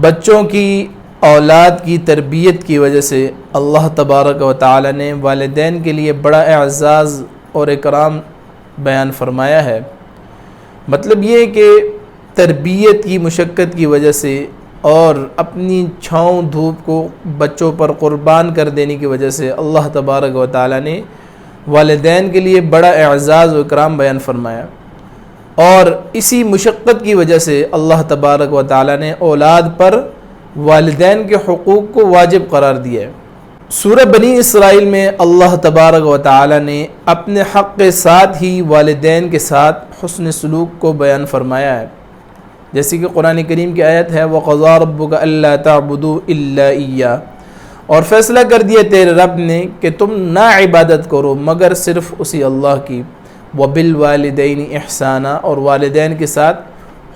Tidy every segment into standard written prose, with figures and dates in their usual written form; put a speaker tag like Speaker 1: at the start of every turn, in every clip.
Speaker 1: بچوں کی اولاد کی تربیت کی وجہ سے اللہ تبارک و تعالی نے والدین کے لیے بڑا اعزاز اور اکرام بیان فرمایا ہے۔ مطلب یہ کہ تربیت کی مشقت کی وجہ سے اور اپنی چھاؤں دھوپ کو بچوں پر قربان کر دینے کی وجہ سے اللہ تبارک و تعالی نے والدین کے لیے بڑا اعزاز و اکرام بیان فرمایا، اور اسی مشقت کی وجہ سے اللہ تبارک و تعالی نے اولاد پر والدین کے حقوق کو واجب قرار دیا ہے۔ سورہ بنی اسرائیل میں اللہ تبارک و تعالی نے اپنے حق کے ساتھ ہی والدین کے ساتھ حسن سلوک کو بیان فرمایا ہے، جیسے کہ قرآن کریم کی آیت ہے وَقَضَىٰ رَبُّكَ أَلَّا تَعْبُدُوا إِلَّا إِيَّاهُ، اور فیصلہ کر دیا تیرے رب نے کہ تم نہ عبادت کرو مگر صرف اسی اللہ کی، وَبِالْوَالِدَيْنِ إِحْسَانًا، اور والدین کے ساتھ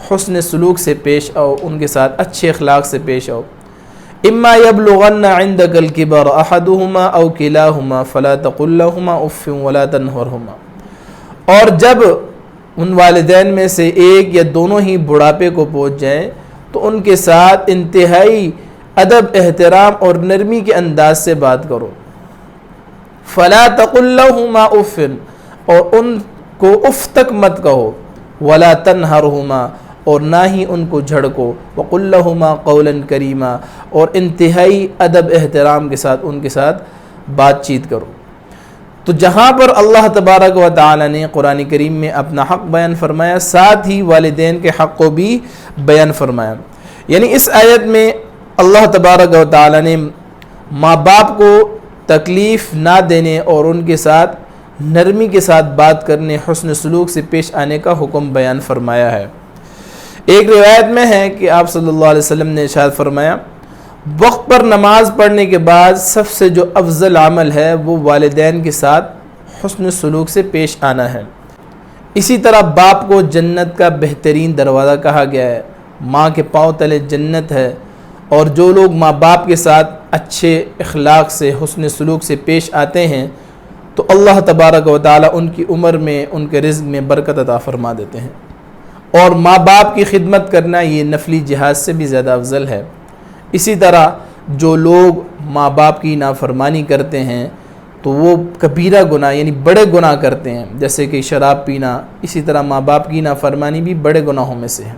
Speaker 1: حسن سلوک سے پیش آؤ، ان کے ساتھ اچھے اخلاق سے پیش آؤ۔ اما يبلغن عندك الكبر احدهما او كلاهما فلا تقل لهما اف ولا تنهرهما، اور جب ان والدین میں سے ایک یا دونوں ہی بڑھاپے کو پہنچ جائیں تو ان کے ساتھ انتہائی ادب، احترام اور نرمی کے انداز سے بات کرو۔ فلا تقل لهما اف، اور ان کو اف تک مت کہو، ولا تنهرهما، اور نہ ہی ان کو جھڑکو، وقل لهما قولا کریما، اور انتہائی ادب احترام کے ساتھ ان کے ساتھ بات چیت کرو۔ تو جہاں پر اللہ تبارک و تعالی نے قرآن کریم میں اپنا حق بیان فرمایا، ساتھ ہی والدین کے حق کو بھی بیان فرمایا۔ یعنی اس آیت میں اللہ تبارک و تعالی نے ماں باپ کو تکلیف نہ دینے اور ان کے ساتھ نرمی کے ساتھ بات کرنے، حسن سلوک سے پیش آنے کا حکم بیان فرمایا ہے۔ ایک روایت میں ہے کہ آپ صلی اللہ علیہ وسلم نے ارشاد فرمایا وقت پر نماز پڑھنے کے بعد سب سے جو افضل عمل ہے وہ والدین کے ساتھ حسن سلوک سے پیش آنا ہے۔ اسی طرح باپ کو جنت کا بہترین دروازہ کہا گیا ہے، ماں کے پاؤں تلے جنت ہے، اور جو لوگ ماں باپ کے ساتھ اچھے اخلاق سے، حسن سلوک سے پیش آتے ہیں تو اللہ تبارک و تعالی ان کی عمر میں، ان کے رزق میں برکت عطا فرما دیتے ہیں، اور ماں باپ کی خدمت کرنا یہ نفلی جہاد سے بھی زیادہ افضل ہے۔ اسی طرح جو لوگ ماں باپ کی نافرمانی کرتے ہیں تو وہ کبیرہ گناہ یعنی بڑے گناہ کرتے ہیں، جیسے کہ شراب پینا، اسی طرح ماں باپ کی نافرمانی بھی بڑے گناہوں میں سے ہے۔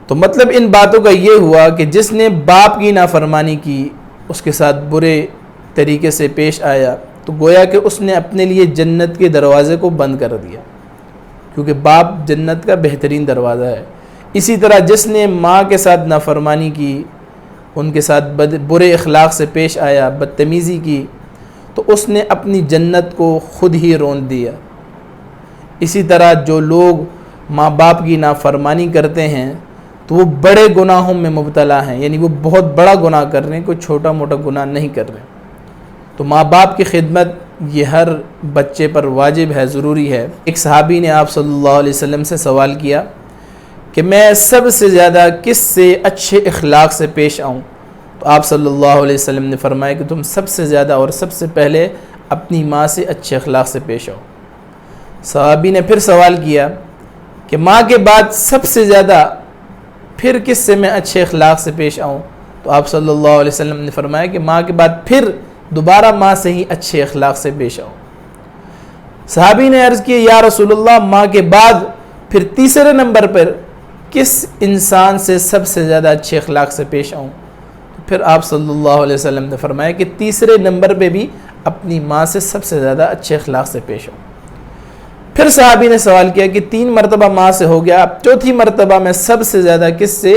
Speaker 1: تو مطلب ان باتوں کا یہ ہوا کہ جس نے باپ کی نافرمانی کی، اس کے ساتھ برے طریقے سے پیش آیا، تو گویا کہ اس نے اپنے لیے جنت کے دروازے کو بند کر دیا، کیونکہ باپ جنت کا بہترین دروازہ ہے۔ اسی طرح جس نے ماں کے ساتھ نافرمانی کی، ان کے ساتھ برے اخلاق سے پیش آیا، بدتمیزی کی، تو اس نے اپنی جنت کو خود ہی رون دیا۔ اسی طرح جو لوگ ماں باپ کی نافرمانی کرتے ہیں تو وہ بڑے گناہوں میں مبتلا ہیں، یعنی وہ بہت بڑا گناہ کر رہے ہیں، کوئی چھوٹا موٹا گناہ نہیں کر رہے۔ تو ماں باپ کی خدمت یہ ہر بچے پر واجب ہے، ضروری ہے۔ ایک صحابی نے آپ صلی اللہ علیہ وسلم سے سوال کیا کہ میں سب سے زیادہ کس سے اچھے اخلاق سے پیش آؤں؟ تو آپ صلی اللہ علیہ وسلم نے فرمایا کہ تم سب سے زیادہ اور سب سے پہلے اپنی ماں سے اچھے اخلاق سے پیش آؤ۔ صحابی نے پھر سوال کیا کہ ماں کے بعد سب سے زیادہ پھر کس سے میں اچھے اخلاق سے پیش آؤں؟ تو آپ صلی اللہ علیہ وسلم نے فرمایا کہ ماں کے بعد پھر دوبارہ ماں سے ہی اچھے اخلاق سے پیش آؤ۔ صحابی نے عرض کی یا رسول اللہ، ماں کے بعد پھر تیسرے نمبر پر کس انسان سے سب سے زیادہ اچھے اخلاق سے پیش آؤں؟ پھر آپ صلی اللہ علیہ وسلم نے فرمایا کہ تیسرے نمبر پہ بھی اپنی ماں سے سب سے زیادہ اچھے اخلاق سے پیش آؤں۔ پھر صحابی نے سوال کیا کہ 3 مرتبہ ماں سے ہو گیا، اب چوتھی مرتبہ میں سب سے زیادہ کس سے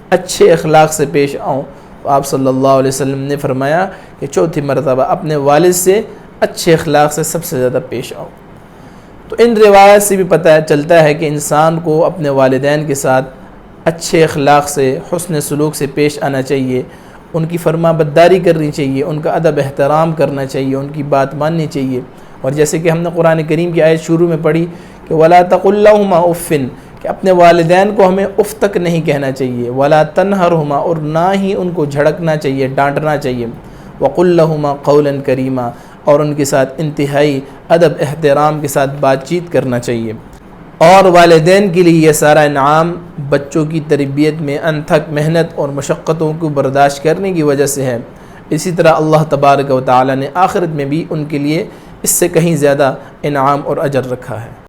Speaker 1: اچھے اخلاق سے پیش آؤں؟ تو آپ صلی اللہ علیہ وسلم نے فرمایا کہ چوتھی مرتبہ اپنے والد سے اچھے اخلاق سے سب سے زیادہ پیش آؤ۔ تو ان روایت سے بھی پتہ چلتا ہے کہ انسان کو اپنے والدین کے ساتھ اچھے اخلاق سے، حسن سلوک سے پیش آنا چاہیے، ان کی فرما برداری کرنی چاہیے، ان کا ادب احترام کرنا چاہیے، ان کی بات ماننی چاہیے۔ اور جیسے کہ ہم نے قرآن کریم کی آیت شروع میں پڑھی کہ وَلَا تَقُلْ لَهُمَا أُفٍّ، کہ اپنے والدین کو ہمیں اف تک نہیں کہنا چاہیے، وَلَا تَنْهَرْهُمَا، اور نہ ہی ان کو جھڑکنا چاہیے، ڈانٹنا چاہیے، وَقُلْ لَهُمَا قَوْلًا كَرِيمًا، اور ان کے ساتھ انتہائی ادب احترام کے ساتھ بات چیت کرنا چاہیے۔ اور والدین کے لیے یہ سارا انعام بچوں کی تربیت میں انتھک محنت اور مشقتوں کو برداشت کرنے کی وجہ سے ہے۔ اسی طرح اللہ تبارک و تعالی نے آخرت میں بھی ان کے لیے اس سے کہیں زیادہ انعام اور اجر رکھا ہے۔